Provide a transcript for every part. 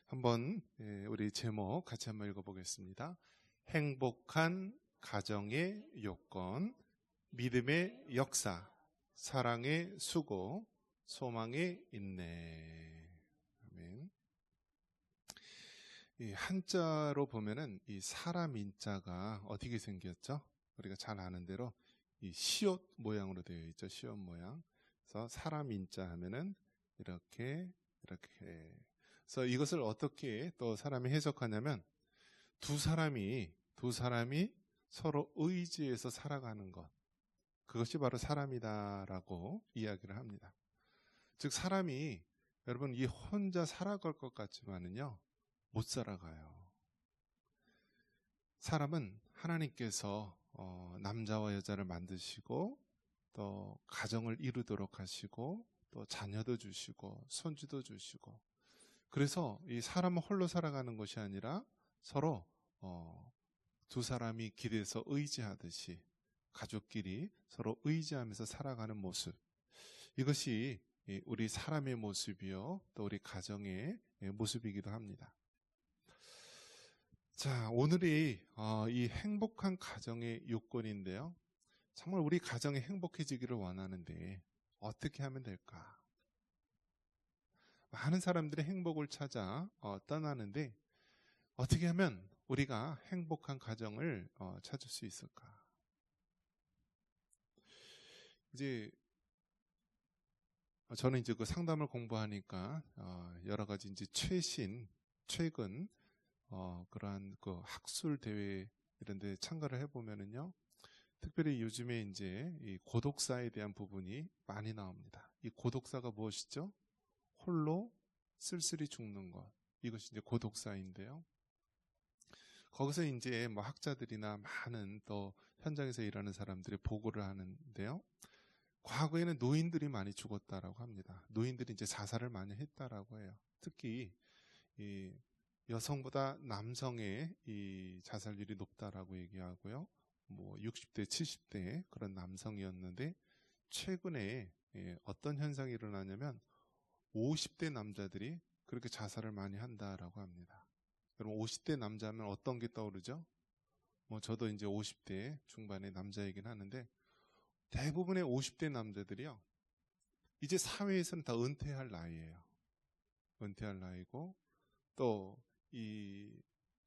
한번 우리 제목 같이 한번 읽어보겠습니다. 행복한 가정의 요건, 믿음의 역사, 사랑의 수고, 소망의 인내. 아멘. 이 한자로 보면은 이 사람 인자가 어떻게 생겼죠? 우리가 잘 아는 대로 이 시옷 모양으로 되어 있죠. 시옷 모양. 그래서 사람 인자 하면은 이렇게. 그래서 이것을 어떻게 또 사람이 해석하냐면 두 사람이 서로 의지해서 살아가는 것, 그것이 바로 사람이다라고 이야기를 합니다. 즉 사람이 여러분 이 혼자 살아갈 것 같지만은요 못 살아가요. 사람은 하나님께서 남자와 여자를 만드시고 또 가정을 이루도록 하시고 또 자녀도 주시고 손주도 주시고, 그래서 이 사람은 홀로 살아가는 것이 아니라 서로 두 사람이 길에서 의지하듯이 가족끼리 서로 의지하면서 살아가는 모습, 이것이 우리 사람의 모습이요 또 우리 가정의 모습이기도 합니다. 자, 오늘이 이 행복한 가정의 요건인데요, 정말 우리 가정이 행복해지기를 원하는데 어떻게 하면 될까? 많은 사람들이 행복을 찾아 떠나는데 어떻게 하면 우리가 행복한 가정을 찾을 수 있을까? 이제 저는 이제 그 상담을 공부하니까 여러 가지 이제 최근 그러한 그 학술 대회 이런 데 참가를 해보면은요, 특별히 요즘에 이제 이 고독사에 대한 부분이 많이 나옵니다. 이 고독사가 무엇이죠? 홀로 쓸쓸히 죽는 것. 이것이 이제 고독사인데요. 거기서 이제 뭐 학자들이나 많은 또 현장에서 일하는 사람들이 보고를 하는데요. 과거에는 노인들이 많이 죽었다라고 합니다. 노인들이 이제 자살을 많이 했다라고 해요. 특히 이 여성보다 남성의 이 자살률이 높다라고 얘기하고요. 뭐 60대, 70대 그런 남성이었는데 최근에 어떤 현상이 일어나냐면 50대 남자들이 그렇게 자살을 많이 한다라고 합니다. 여러분 50대 남자면 어떤 게 떠오르죠? 뭐 저도 이제 50대 중반의 남자이긴 하는데 대부분의 50대 남자들이요, 이제 사회에서는 다 은퇴할 나이예요. 은퇴할 나이고 또 이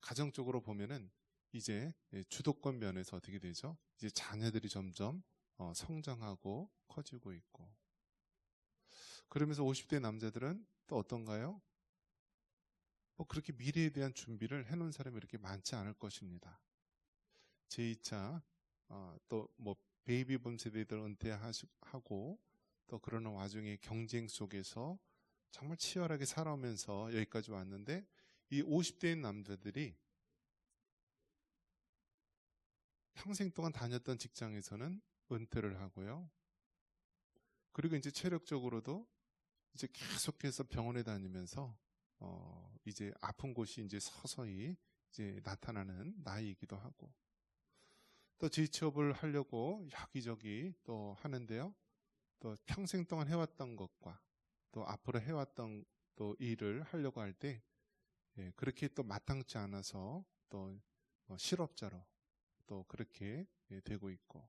가정적으로 보면은 이제 주도권 면에서 어떻게 되죠? 이제 자녀들이 점점 성장하고 커지고 있고, 그러면서 50대 남자들은 또 어떤가요? 뭐 그렇게 미래에 대한 준비를 해놓은 사람이 이렇게 많지 않을 것입니다. 제2차 또 뭐 베이비붐 세대들 은퇴하고 또 그러는 와중에 경쟁 속에서 정말 치열하게 살아오면서 여기까지 왔는데 이 50대인 남자들이 평생 동안 다녔던 직장에서는 은퇴를 하고요. 그리고 이제 체력적으로도 이제 계속해서 병원에 다니면서 이제 아픈 곳이 이제 서서히 이제 나타나는 나이이기도 하고, 또 재취업을 하려고 여기저기 또 하는데요. 또 평생 동안 해왔던 것과 또 앞으로 해왔던 또 일을 하려고 할 때 그렇게 또 마땅치 않아서 또 실업자로 또 그렇게 되고 있고,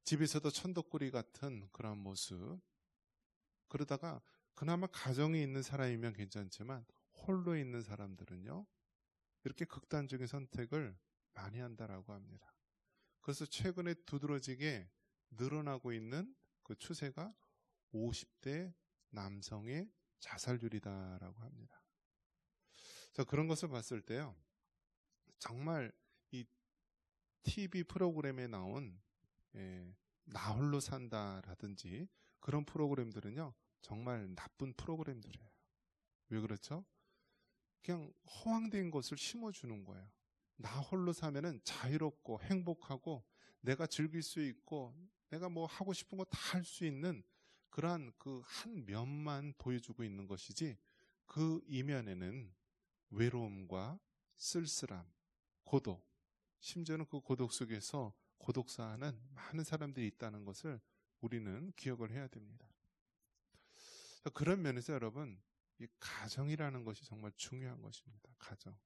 집에서도 천덕꾸리 같은 그런 모습, 그러다가 그나마 가정에 있는 사람이면 괜찮지만 홀로 있는 사람들은요 이렇게 극단적인 선택을 많이 한다라고 합니다. 그래서 최근에 두드러지게 늘어나고 있는 그 추세가 50대 남성의 자살률이다라고 합니다. 자, 그런 것을 봤을 때요, 정말 이 TV 프로그램에 나온 나 홀로 산다라든지 그런 프로그램들은요 정말 나쁜 프로그램들이에요. 왜 그렇죠? 그냥 허황된 것을 심어주는 거예요. 나 홀로 사면은 자유롭고 행복하고 내가 즐길 수 있고 내가 뭐 하고 싶은 거 다 할 수 있는 그러한 그 한 면만 보여주고 있는 것이지, 그 이면에는 외로움과 쓸쓸함, 고독, 심지어는 그 고독 속에서 고독사하는 많은 사람들이 있다는 것을 우리는 기억을 해야 됩니다. 그런 면에서 여러분, 이 가정이라는 것이 정말 중요한 것입니다. 가정.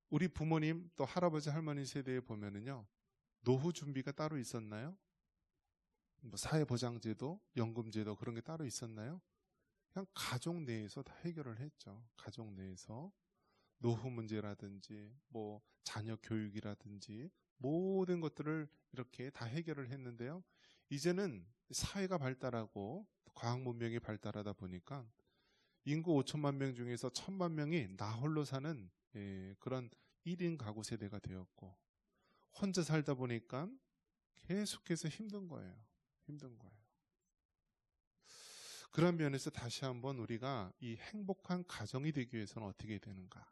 우리 부모님 또 할아버지 할머니 세대에 보면은요, 노후 준비가 따로 있었나요? 뭐 사회보장제도, 연금제도 그런 게 따로 있었나요? 그냥 가족 내에서 다 해결을 했죠. 가족 내에서 노후 문제라든지 뭐 자녀 교육이라든지 모든 것들을 이렇게 다 해결을 했는데요. 이제는 사회가 발달하고 과학 문명이 발달하다 보니까 인구 5천만 명 중에서 1,000만 명이 나 홀로 사는 그런 1인 가구 세대가 되었고, 혼자 살다 보니까 계속해서 힘든 거예요. 힘든 거예요. 그런 면에서 다시 한번 우리가 이 행복한 가정이 되기 위해서는 어떻게 되는가?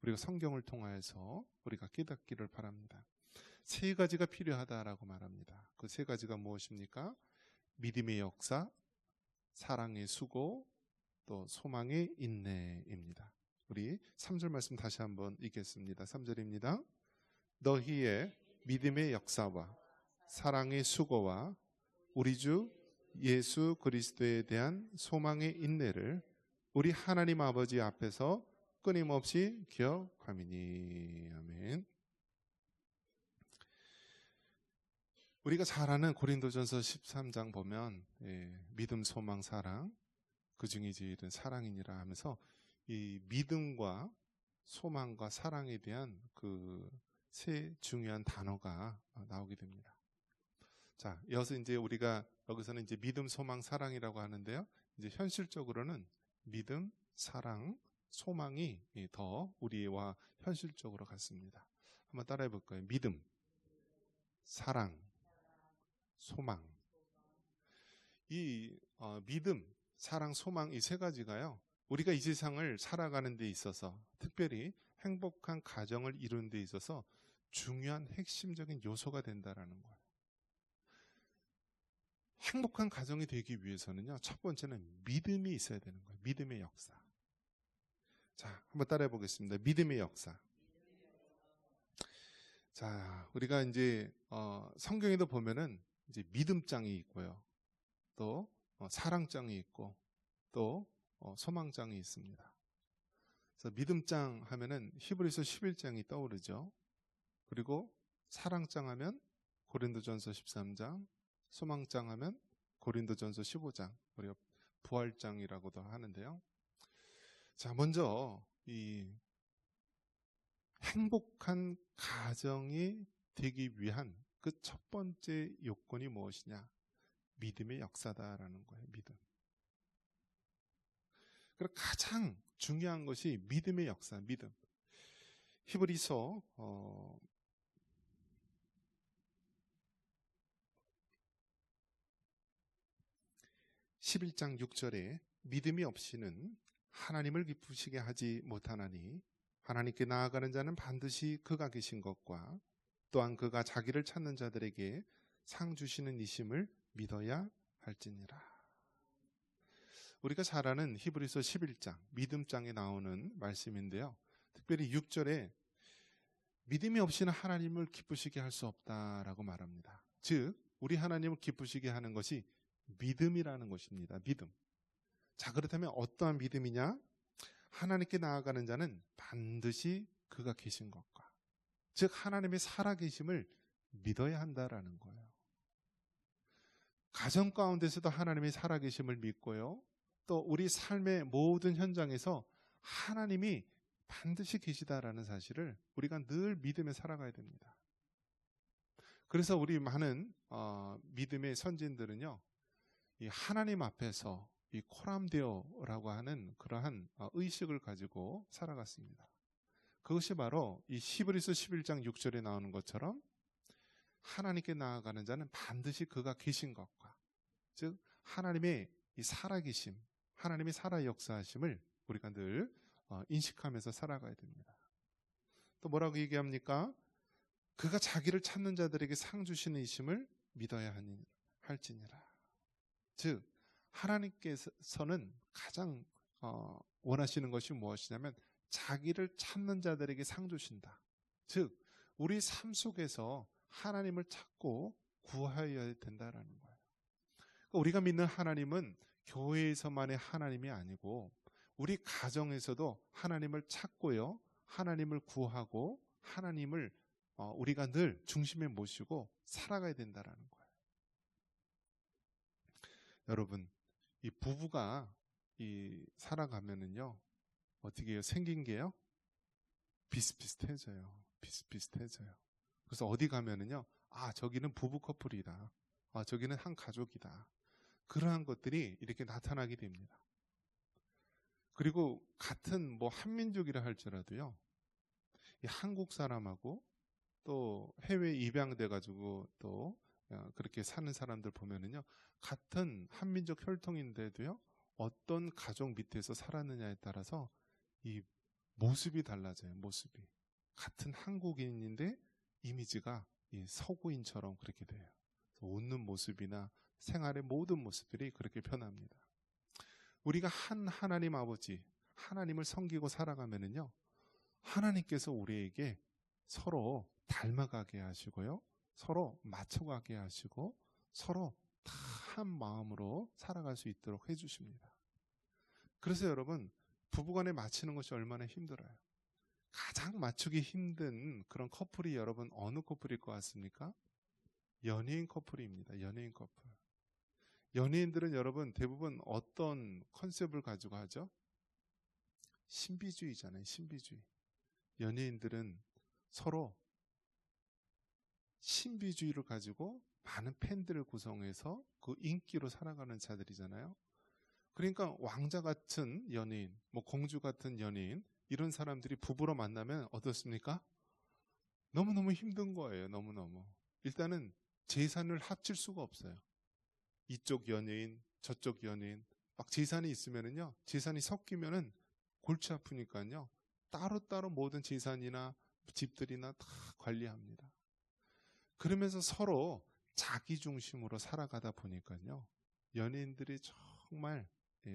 우리가 성경을 통하여서 우리가 깨닫기를 바랍니다. 세 가지가 필요하다라고 말합니다. 그 세 가지가 무엇입니까? 믿음의 역사, 사랑의 수고, 또 소망의 인내입니다. 우리 3절 말씀 다시 한번 읽겠습니다. 3절입니다. 너희의 믿음의 역사와 사랑의 수고와 우리 주 예수 그리스도에 대한 소망의 인내를 우리 하나님 아버지 앞에서 끊임없이 기억함이니. 아멘. 우리가 잘 아는 고린도전서 13장 보면 믿음, 소망, 사랑, 그 중에 제일은 사랑이니라 하면서 이 믿음과 소망과 사랑에 대한 그 세 중요한 단어가 나오게 됩니다. 자, 여기서 이제 우리가 여기서는 이제 믿음, 소망, 사랑이라고 하는데요. 이제 현실적으로는 믿음, 사랑, 소망이 더 우리와 현실적으로 같습니다. 한번 따라해 볼까요? 믿음, 사랑, 소망. 이 믿음, 사랑, 소망 이 세 가지가요. 우리가 이 세상을 살아가는 데 있어서 특별히 행복한 가정을 이루는 데 있어서 중요한 핵심적인 요소가 된다라는 거예요. 행복한 가정이 되기 위해서는요, 첫 번째는 믿음이 있어야 되는 거예요. 믿음의 역사. 자, 한번 따라해 보겠습니다. 믿음의 역사. 자, 우리가 이제 성경에도 보면은 이제 믿음장이 있고요, 또 사랑장이 있고, 또 소망장이 있습니다. 그래서 믿음장 하면은 히브리서 11장이 떠오르죠. 그리고 사랑장 하면 고린도전서 13장, 소망장 하면 고린도전서 15장, 우리가 부활장이라고도 하는데요. 자, 먼저 이 행복한 가정이 되기 위한 그 첫 번째 요건이 무엇이냐? 믿음의 역사다라는 거예요. 믿음. 그리고 가장 중요한 것이 믿음의 역사, 믿음. 히브리서 11장 6절에 믿음이 없이는 하나님을 기쁘시게 하지 못하나니 하나님께 나아가는 자는 반드시 그가 계신 것과 또한 그가 자기를 찾는 자들에게 상 주시는 이심을 믿어야 할지니라. 우리가 잘 아는 히브리서 11장 믿음장에 나오는 말씀인데요. 특별히 6절에 믿음이 없이는 하나님을 기쁘시게 할 수 없다라고 말합니다. 즉 우리 하나님을 기쁘시게 하는 것이 믿음이라는 것입니다. 믿음. 자, 그렇다면 어떠한 믿음이냐? 하나님께 나아가는 자는 반드시 그가 계신 것과, 즉 하나님의 살아계심을 믿어야 한다라는 거예요. 가정 가운데서도 하나님의 살아계심을 믿고요, 또 우리 삶의 모든 현장에서 하나님이 반드시 계시다라는 사실을 우리가 늘 믿으며 살아가야 됩니다. 그래서 우리 많은 믿음의 선진들은요, 이 하나님 앞에서 이 코람데오라고 하는 그러한 의식을 가지고 살아갔습니다. 그것이 바로 이 히브리서 11장 6절에 나오는 것처럼 하나님께 나아가는 자는 반드시 그가 계신 것과, 즉 하나님의 이 살아계심, 하나님의 살아 역사하심을 우리가 늘 인식하면서 살아가야 됩니다. 또 뭐라고 얘기합니까? 그가 자기를 찾는 자들에게 상 주시는 이심을 믿어야 할지니라. 즉 하나님께서는 가장 원하시는 것이 무엇이냐면 자기를 찾는 자들에게 상 주신다. 즉 우리 삶 속에서 하나님을 찾고 구하여야 된다라는 거예요. 그러니까 우리가 믿는 하나님은 교회에서만의 하나님이 아니고 우리 가정에서도 하나님을 찾고요. 하나님을 구하고 하나님을 우리가 늘 중심에 모시고 살아가야 된다라는 거예요. 여러분, 이 부부가 살아가면은요, 어떻게 해요? 생긴 게요? 비슷비슷해져요. 비슷비슷해져요. 그래서 어디 가면은요, 저기는 부부 커플이다. 저기는 한 가족이다. 그러한 것들이 이렇게 나타나게 됩니다. 그리고 같은 한민족이라 할지라도요, 이 한국 사람하고 또 해외 입양돼가지고 또 그렇게 사는 사람들 보면은요, 같은 한민족 혈통인데도요, 어떤 가족 밑에서 살았느냐에 따라서 이 모습이 달라져요. 모습이. 같은 한국인인데 이미지가 이 서구인처럼 그렇게 돼요. 웃는 모습이나 생활의 모든 모습들이 그렇게 변합니다. 우리가 한 하나님 아버지, 하나님을 섬기고 살아가면은요, 하나님께서 우리에게 서로 닮아가게 하시고요, 서로 맞춰가게 하시고 서로 다 한 마음으로 살아갈 수 있도록 해주십니다. 그래서 여러분, 부부간에 맞추는 것이 얼마나 힘들어요. 가장 맞추기 힘든 그런 커플이 여러분 어느 커플일 것 같습니까? 연예인 커플입니다. 연예인 커플. 연예인들은 여러분 대부분 어떤 컨셉을 가지고 하죠? 신비주의잖아요. 신비주의. 연예인들은 서로 신비주의를 가지고 많은 팬들을 구성해서 그 인기로 살아가는 자들이잖아요. 그러니까 왕자 같은 연예인, 공주 같은 연예인, 이런 사람들이 부부로 만나면 어떻습니까? 너무너무 힘든 거예요. 너무너무. 일단은 재산을 합칠 수가 없어요. 이쪽 연예인, 저쪽 연예인, 막 재산이 있으면은요, 재산이 섞이면은 골치 아프니까요, 따로따로 모든 재산이나 집들이나 다 관리합니다. 그러면서 서로 자기 중심으로 살아가다 보니까요, 연예인들이 정말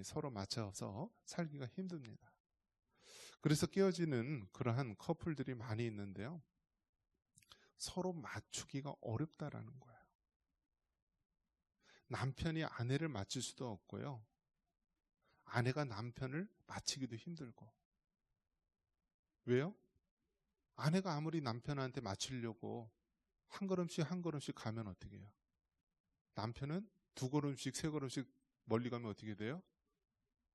서로 맞춰서 살기가 힘듭니다. 그래서 깨어지는 그러한 커플들이 많이 있는데요, 서로 맞추기가 어렵다라는 거예요. 남편이 아내를 맞출 수도 없고요, 아내가 남편을 맞추기도 힘들고. 왜요? 아내가 아무리 남편한테 맞추려고 한 걸음씩 한 걸음씩 가면 어떻게 해요? 남편은 두 걸음씩 세 걸음씩 멀리 가면 어떻게 돼요?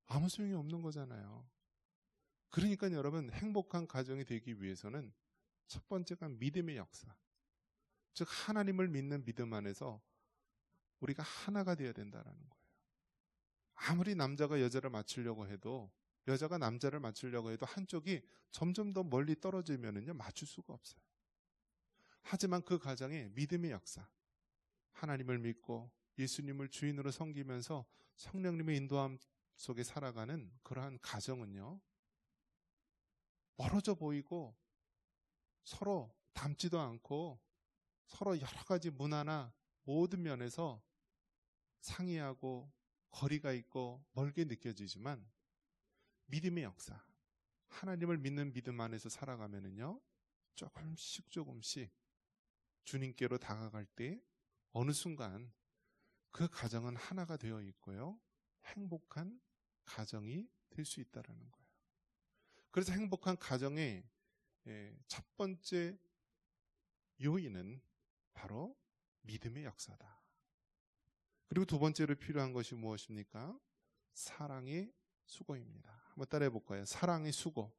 아무 소용이 없는 거잖아요. 그러니까 여러분, 행복한 가정이 되기 위해서는 첫 번째가 믿음의 역사, 즉 하나님을 믿는 믿음 안에서 우리가 하나가 되어야 된다는 거예요. 아무리 남자가 여자를 맞추려고 해도, 여자가 남자를 맞추려고 해도 한쪽이 점점 더 멀리 떨어지면은요, 맞출 수가 없어요. 하지만 그 가정에 믿음의 역사, 하나님을 믿고 예수님을 주인으로 섬기면서 성령님의 인도함 속에 살아가는 그러한 가정은요, 멀어져 보이고 서로 닮지도 않고 서로 여러 가지 문화나 모든 면에서 상이하고 거리가 있고 멀게 느껴지지만, 믿음의 역사, 하나님을 믿는 믿음 안에서 살아가면은요, 조금씩 조금씩 주님께로 다가갈 때 어느 순간 그 가정은 하나가 되어 있고요, 행복한 가정이 될 수 있다는 거예요. 그래서 행복한 가정의 첫 번째 요인은 바로 믿음의 역사다. 그리고 두 번째로 필요한 것이 무엇입니까? 사랑의 수고입니다. 한번 따라해 볼까요? 사랑의 수고.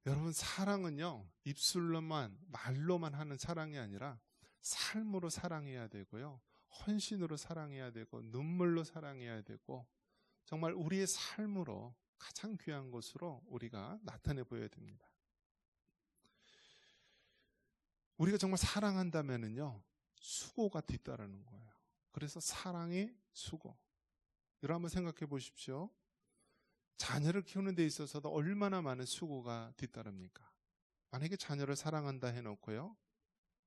여러분, 사랑은요, 입술로만, 말로만 하는 사랑이 아니라 삶으로 사랑해야 되고요, 헌신으로 사랑해야 되고, 눈물로 사랑해야 되고, 정말 우리의 삶으로 가장 귀한 것으로 우리가 나타내 보여야 됩니다. 우리가 정말 사랑한다면은요, 수고가 뒤따르는 거예요. 그래서 사랑의 수고. 여러분 한번 생각해 보십시오. 자녀를 키우는 데 있어서도 얼마나 많은 수고가 뒤따릅니까? 만약에 자녀를 사랑한다 해놓고요,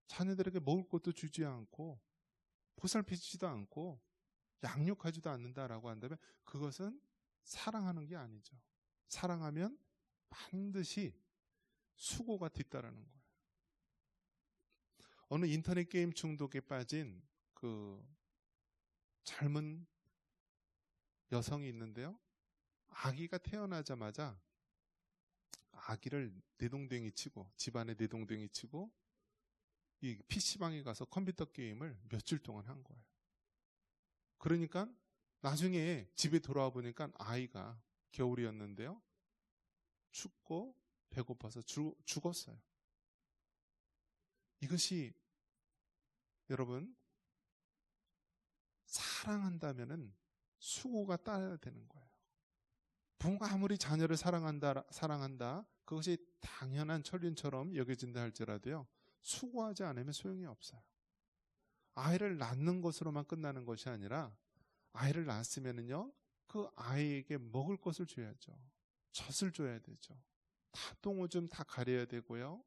자녀들에게 먹을 것도 주지 않고 보살피지도 않고 양육하지도 않는다라고 한다면 그것은 사랑하는 게 아니죠. 사랑하면 반드시 수고가 뒤따르는 거예요. 어느 인터넷 게임 중독에 빠진 그 젊은 여성이 있는데요. 아기가 태어나자마자 아기를 내동댕이 치고, 집안에 내동댕이 치고 이 PC방에 가서 컴퓨터 게임을 며칠 동안 한 거예요. 그러니까 나중에 집에 돌아와 보니까 아이가, 겨울이었는데요, 춥고 배고파서 죽었어요. 이것이 여러분, 사랑한다면은 수고가 따라야 되는 거예요. 부모가 아무리 자녀를 사랑한다, 그것이 당연한 천륜처럼 여겨진다 할지라도요, 수고하지 않으면 소용이 없어요. 아이를 낳는 것으로만 끝나는 것이 아니라, 아이를 낳았으면은요, 그 아이에게 먹을 것을 줘야죠. 젖을 줘야 되죠. 다 똥오줌 다 가려야 되고요.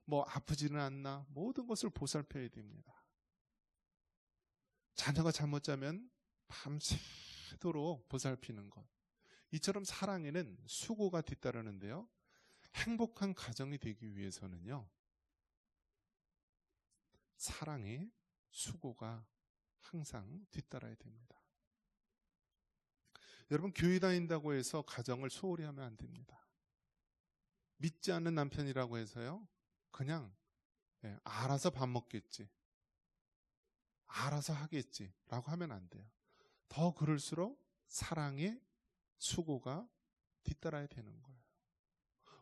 뭐 아프지는 않나, 모든 것을 보살펴야 됩니다. 자녀가 잠 못 자면 밤새도록 보살피는 것. 이처럼 사랑에는 수고가 뒤따르는데요. 행복한 가정이 되기 위해서는요, 사랑에 수고가 항상 뒤따라야 됩니다. 여러분, 교회 다닌다고 해서 가정을 소홀히 하면 안 됩니다. 믿지 않는 남편이라고 해서요, 그냥 알아서 밥 먹겠지, 알아서 하겠지 라고 하면 안 돼요. 더 그럴수록 사랑에 수고가 뒤따라야 되는 거예요.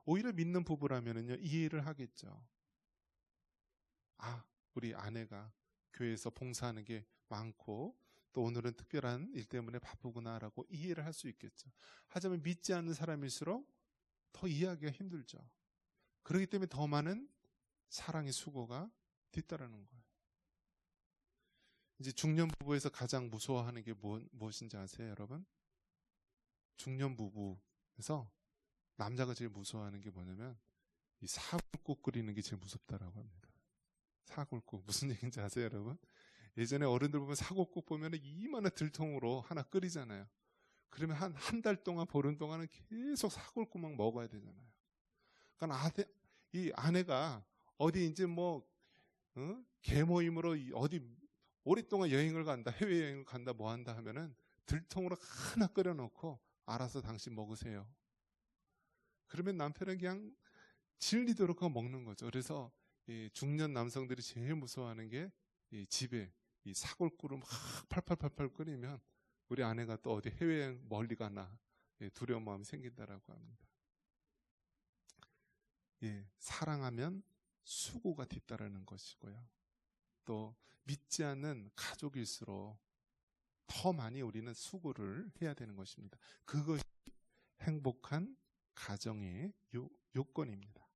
오히려 믿는 부부라면요, 이해를 하겠죠. 우리 아내가 교회에서 봉사하는 게 많고 또 오늘은 특별한 일 때문에 바쁘구나라고 이해를 할 수 있겠죠. 하지만 믿지 않는 사람일수록 더 이해하기가 힘들죠. 그렇기 때문에 더 많은 사랑의 수고가 뒤따르는 거예요. 이제 중년 부부에서 가장 무서워하는 게 무엇인지 아세요, 여러분? 중년 부부에서 남자가 제일 무서워하는 게 뭐냐면 이 사골국 끓이는 게 제일 무섭다라고 합니다. 사골국 무슨 얘기인지 아세요, 여러분? 예전에 어른들 보면 사골국 보면 이만한 들통으로 하나 끓이잖아요. 그러면 한 달 동안, 보름 동안은 계속 사골국만 먹어야 되잖아요. 그러니까 이 아내가 어디 이제 개모임으로 어디 오랫동안 여행을 간다, 해외여행을 간다, 뭐 한다 하면은 들통으로 하나 끓여놓고 알아서 당신 먹으세요. 그러면 남편은 그냥 질리도록 먹는 거죠. 그래서 이 중년 남성들이 제일 무서워하는 게 이 집에 이 사골국을 막 팔팔팔팔 끓이면 우리 아내가 또 어디 해외여행 멀리 가나 두려운 마음이 생긴다라고 합니다. 사랑하면 수고가 뒤따르는 것이고요. 또 믿지 않는 가족일수록 더 많이 우리는 수고를 해야 되는 것입니다. 그것이 행복한 가정의 요건입니다.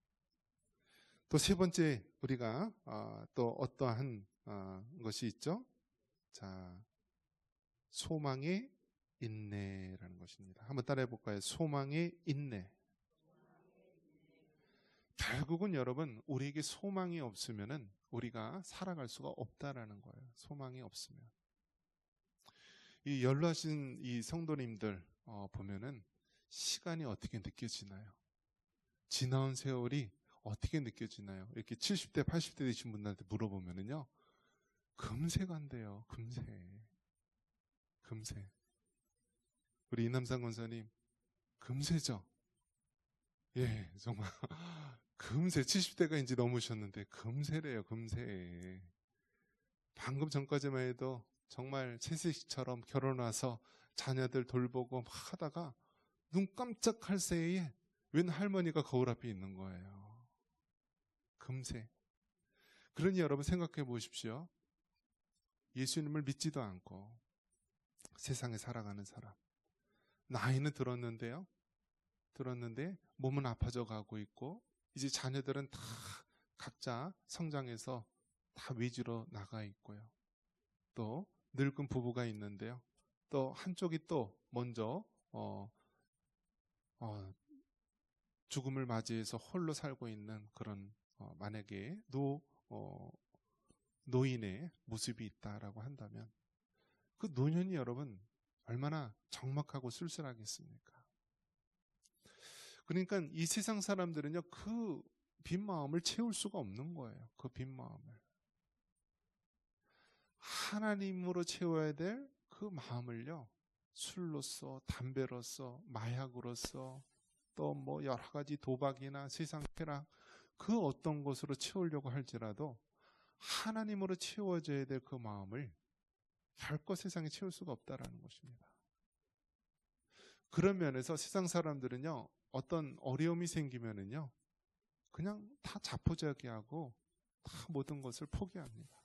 또 세 번째, 우리가 또 어떠한 것이 있죠? 자, 소망의 인내라는 것입니다. 한번 따라해 볼까요? 소망의 인내. 결국은 여러분, 우리에게 소망이 없으면은 우리가 살아갈 수가 없다라는 거예요. 소망이 없으면. 이 연로하신 이 성도님들 보면은 시간이 어떻게 느껴지나요? 지나온 세월이 어떻게 느껴지나요? 이렇게 70대, 80대 되신 분들한테 물어보면은요, 금세 간대요. 금세. 우리 이남상 권사님, 금세죠? 예, 정말. 금세, 70대가 이제 넘으셨는데, 금세래요, 금세. 방금 전까지만 해도 정말 채식처럼 결혼 와서 자녀들 돌보고 막 하다가 눈 깜짝할 새에 웬 할머니가 거울 앞에 있는 거예요. 금세. 그러니 여러분 생각해 보십시오. 예수님을 믿지도 않고 세상에 살아가는 사람. 나이는 들었는데 몸은 아파져 가고 있고 이제 자녀들은 다 각자 성장해서 다 외지로 나가 있고요. 또 늙은 부부가 있는데요. 또 한쪽이 또 먼저 죽음을 맞이해서 홀로 살고 있는 그런 만약에 노인의 모습이 있다라고 한다면 그 노년이 여러분 얼마나 적막하고 쓸쓸하겠습니까? 그러니까 이 세상 사람들은요, 그 빈 마음을 채울 수가 없는 거예요. 그 빈 마음을. 하나님으로 채워야 될 그 마음을요, 술로서, 담배로서, 마약으로서, 또 뭐 여러 가지 도박이나 세상 쾌락, 그 어떤 것으로 채우려고 할지라도 하나님으로 채워져야 될 그 마음을 결코 세상에 채울 수가 없다라는 것입니다. 그런 면에서 세상 사람들은요, 어떤 어려움이 생기면은요, 그냥 다 자포자기하고 다 모든 것을 포기합니다.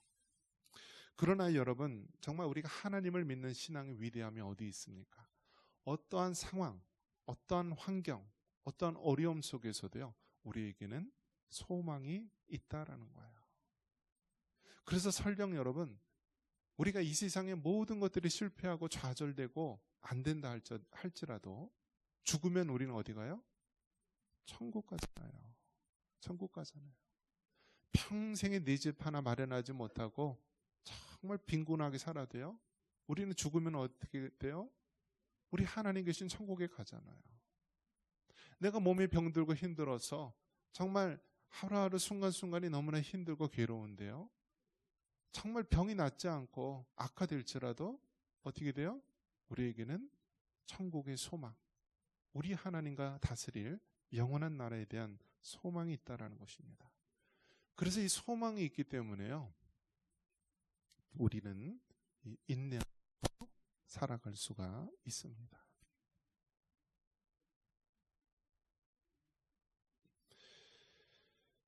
그러나 여러분, 정말 우리가 하나님을 믿는 신앙의 위대함이 어디 있습니까? 어떠한 상황, 어떠한 환경, 어떠한 어려움 속에서도요, 우리에게는 소망이 있다라는 거예요. 그래서 설령 여러분, 우리가 이 세상의 모든 것들이 실패하고 좌절되고 안 된다 할지라도 죽으면 우리는 어디 가요? 천국 가잖아요. 천국 가잖아요. 평생에 내 집 하나 마련하지 못하고 정말 빈곤하게 살아도요, 우리는 죽으면 어떻게 돼요? 우리 하나님 계신 천국에 가잖아요. 내가 몸에 병들고 힘들어서 정말 하루하루 순간순간이 너무나 힘들고 괴로운데요, 정말 병이 낫지 않고 악화될지라도 어떻게 돼요? 우리에게는 천국의 소망, 우리 하나님과 다스릴 영원한 나라에 대한 소망이 있다라는 것입니다. 그래서 이 소망이 있기 때문에요, 우리는 인내하고 살아갈 수가 있습니다.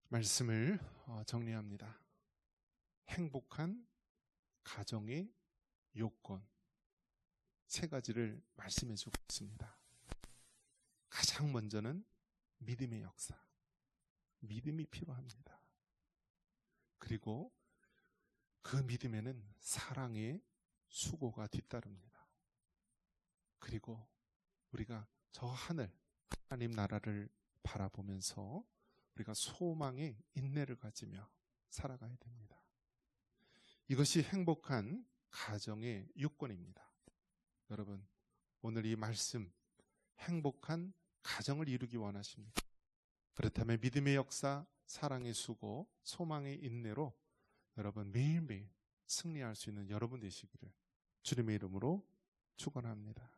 말씀을 정리합니다. 행복한 가정의 요건 세 가지를 말씀해 주고 있습니다. 가장 먼저는 믿음의 역사, 믿음이 필요합니다. 그리고 그 믿음에는 사랑의 수고가 뒤따릅니다. 그리고 우리가 저 하늘, 하나님 나라를 바라보면서 우리가 소망의 인내를 가지며 살아가야 됩니다. 이것이 행복한 가정의 요건입니다. 여러분, 오늘 이 말씀, 행복한 가정을 이루기 원하십니까? 그렇다면 믿음의 역사, 사랑의 수고, 소망의 인내로 여러분 매일매일 승리할 수 있는 여러분 되시기를 주님의 이름으로 축원합니다.